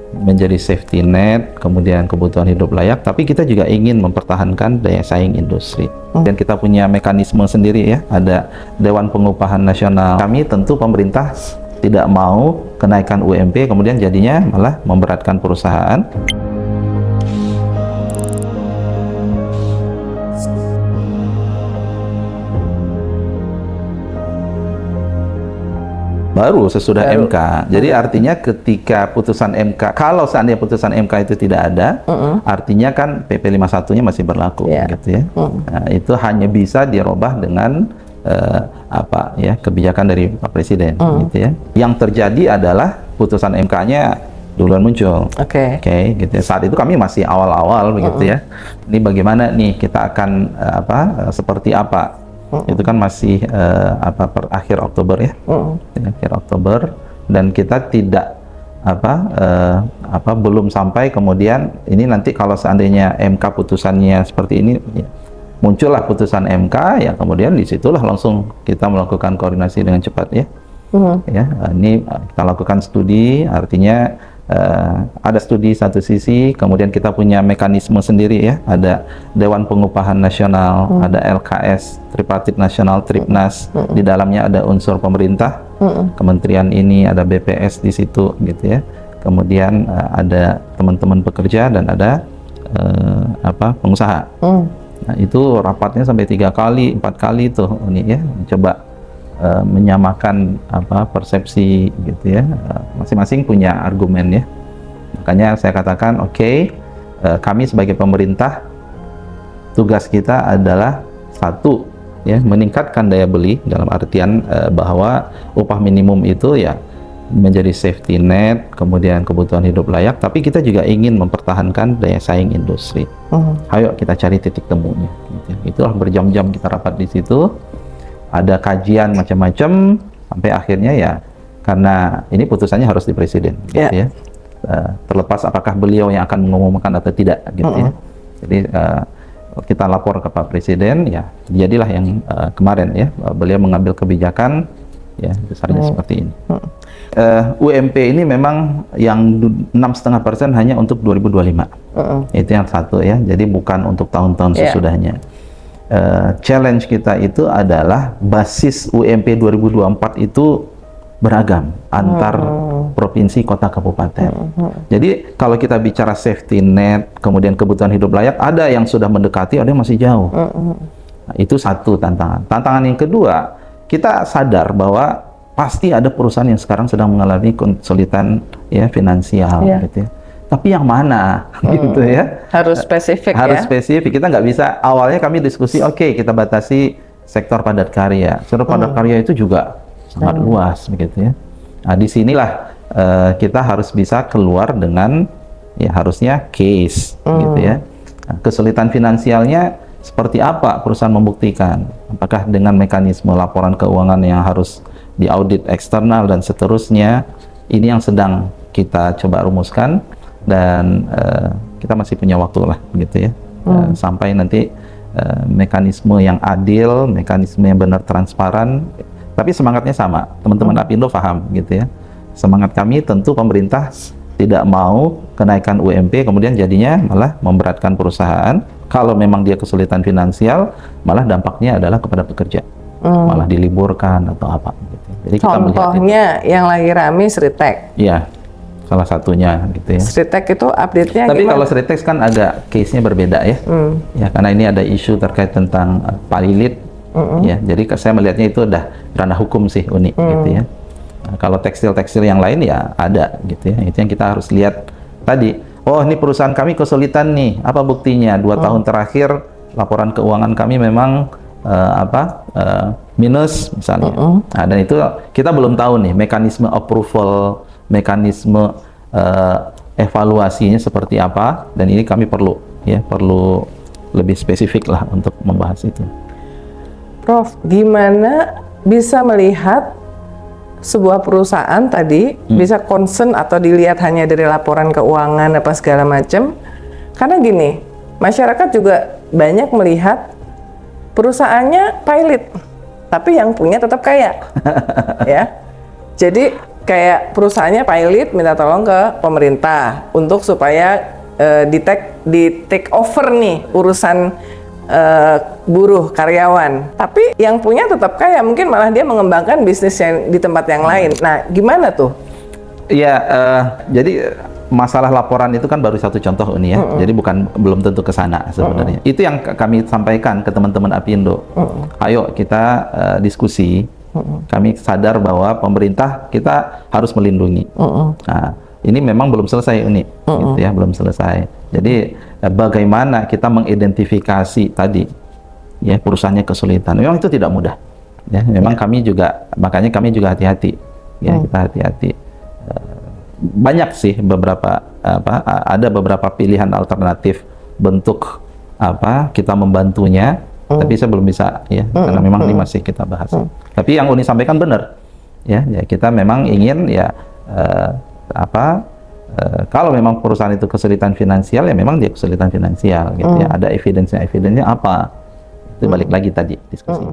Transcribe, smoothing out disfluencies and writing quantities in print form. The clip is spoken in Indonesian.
menjadi safety net, kemudian kebutuhan hidup layak, tapi kita juga ingin mempertahankan daya saing industri. Dan kita punya mekanisme sendiri ya, ada Dewan Pengupahan Nasional. Kami tentu pemerintah tidak mau kenaikan UMP, kemudian jadinya malah memberatkan perusahaan. Baru sesudah MK. Jadi artinya ketika putusan MK, kalau seandainya putusan MK itu tidak ada, artinya kan PP 51-nya masih berlaku, gitu ya. Nah, itu hanya bisa dirubah dengan kebijakan dari Pak Presiden, gitu ya. Yang terjadi adalah putusan MK-nya duluan muncul. Oke, gitu ya. Saat itu kami masih awal-awal, begitu ya. Ini bagaimana nih kita akan seperti apa? Itu kan masih per akhir Oktober ya, akhir Oktober, dan kita tidak belum sampai kemudian ini nanti kalau seandainya MK putusannya seperti ini, ya, muncullah putusan MK, ya kemudian disitulah langsung kita melakukan koordinasi dengan cepat ya. Ya, ini kita lakukan studi, artinya ada studi satu sisi, kemudian kita punya mekanisme sendiri ya, ada Dewan Pengupahan Nasional, ada LKS, Tripartit Nasional, Tripnas, di dalamnya ada unsur pemerintah, kementerian ini, ada BPS di situ gitu ya, kemudian ada teman-teman pekerja dan ada pengusaha. Nah, itu rapatnya sampai 3 kali, 4 kali tuh ini ya, coba menyamakan persepsi gitu ya, masing-masing punya argumen ya. Makanya saya katakan kami sebagai pemerintah tugas kita adalah satu ya, meningkatkan daya beli dalam artian bahwa upah minimum itu ya menjadi safety net, kemudian kebutuhan hidup layak, tapi kita juga ingin mempertahankan daya saing industri. Ayo kita cari titik temunya gitu ya. Itulah berjam-jam kita rapat di situ. Ada kajian macam-macam sampai akhirnya ya, karena ini putusannya harus di Presiden gitu ya. Terlepas apakah beliau yang akan mengumumkan atau tidak gitu ya. Jadi kita lapor ke Pak Presiden ya, jadilah yang kemarin ya, beliau mengambil kebijakan ya besarnya seperti ini. UMP ini memang yang 6,5% hanya untuk 2025. Itu yang satu ya, jadi bukan untuk tahun-tahun sesudahnya. Challenge kita itu adalah basis UMP 2024 itu beragam antar provinsi, kota, kabupaten. Jadi kalau kita bicara safety net, kemudian kebutuhan hidup layak, ada yang sudah mendekati, ada yang masih jauh. Nah, itu satu tantangan. Tantangan yang kedua, kita sadar bahwa pasti ada perusahaan yang sekarang sedang mengalami kesulitan ya finansial, gitu ya. Tapi yang mana gitu ya, harus spesifik, harus spesifik. Kita nggak bisa, awalnya kami diskusi kita batasi sektor padat karya. Sektor padat karya itu juga sangat luas begitu ya. Nah, disinilah kita harus bisa keluar dengan ya harusnya case gitu ya. Nah, kesulitan finansialnya seperti apa perusahaan membuktikan, apakah dengan mekanisme laporan keuangan yang harus diaudit eksternal dan seterusnya. Ini yang sedang kita coba rumuskan. Dan kita masih punya waktu lah gitu ya, sampai nanti mekanisme yang adil, mekanisme yang benar transparan, tapi semangatnya sama, teman-teman Apindo paham gitu ya. Semangat kami tentu pemerintah tidak mau kenaikan UMP, kemudian jadinya malah memberatkan perusahaan. Kalau memang dia kesulitan finansial, malah dampaknya adalah kepada pekerja, malah diliburkan atau apa gitu. Jadi kita contohnya yang lagi rame Sritek. Iya, salah satunya gitu ya. Sritek itu update-nya tapi gimana? Kalau Sritek kan agak case-nya berbeda ya. Ya karena ini ada isu terkait tentang palilit ya. Jadi saya melihatnya itu udah ranah hukum sih Uni gitu ya. Nah, kalau tekstil-tekstil yang lain ya ada gitu ya. Itu yang kita harus lihat tadi. Oh, ini perusahaan kami kesulitan nih. Apa buktinya? 2 tahun terakhir laporan keuangan kami memang minus misalnya. Nah, dan itu kita belum tahu nih mekanisme approval, mekanisme evaluasinya seperti apa, dan ini kami perlu lebih spesifik lah untuk membahas itu. Prof, gimana bisa melihat sebuah perusahaan tadi bisa concern atau dilihat hanya dari laporan keuangan apa segala macam? Karena gini, masyarakat juga banyak melihat perusahaannya pilot, tapi yang punya tetap kaya, ya. Jadi kayak perusahaannya pilot minta tolong ke pemerintah untuk supaya di take over nih urusan buruh karyawan. Tapi yang punya tetap kaya, mungkin malah dia mengembangkan bisnis yang di tempat yang lain. Nah, gimana tuh? Iya, jadi masalah laporan itu kan baru satu contoh ini ya. Jadi belum tentu ke sana sebenarnya. Itu yang kami sampaikan ke teman-teman Apindo. Ayo kita diskusi. Kami sadar bahwa pemerintah kita harus melindungi. Nah, ini memang belum selesai ini, gitu ya, belum selesai. Jadi bagaimana kita mengidentifikasi tadi ya perusahaannya kesulitan. Memang itu tidak mudah. Ya, memang kami juga, makanya kami juga hati-hati. Ya, kita hati-hati. Banyak sih ada beberapa pilihan alternatif bentuk kita membantunya, tapi saya belum bisa ya, karena memang ini masih kita bahas. Tapi yang Uni sampaikan benar, ya kita memang ingin ya kalau memang perusahaan itu kesulitan finansial, ya memang dia kesulitan finansial, gitu ya. Ada evidence-nya apa? Itu balik lagi tadi diskusi.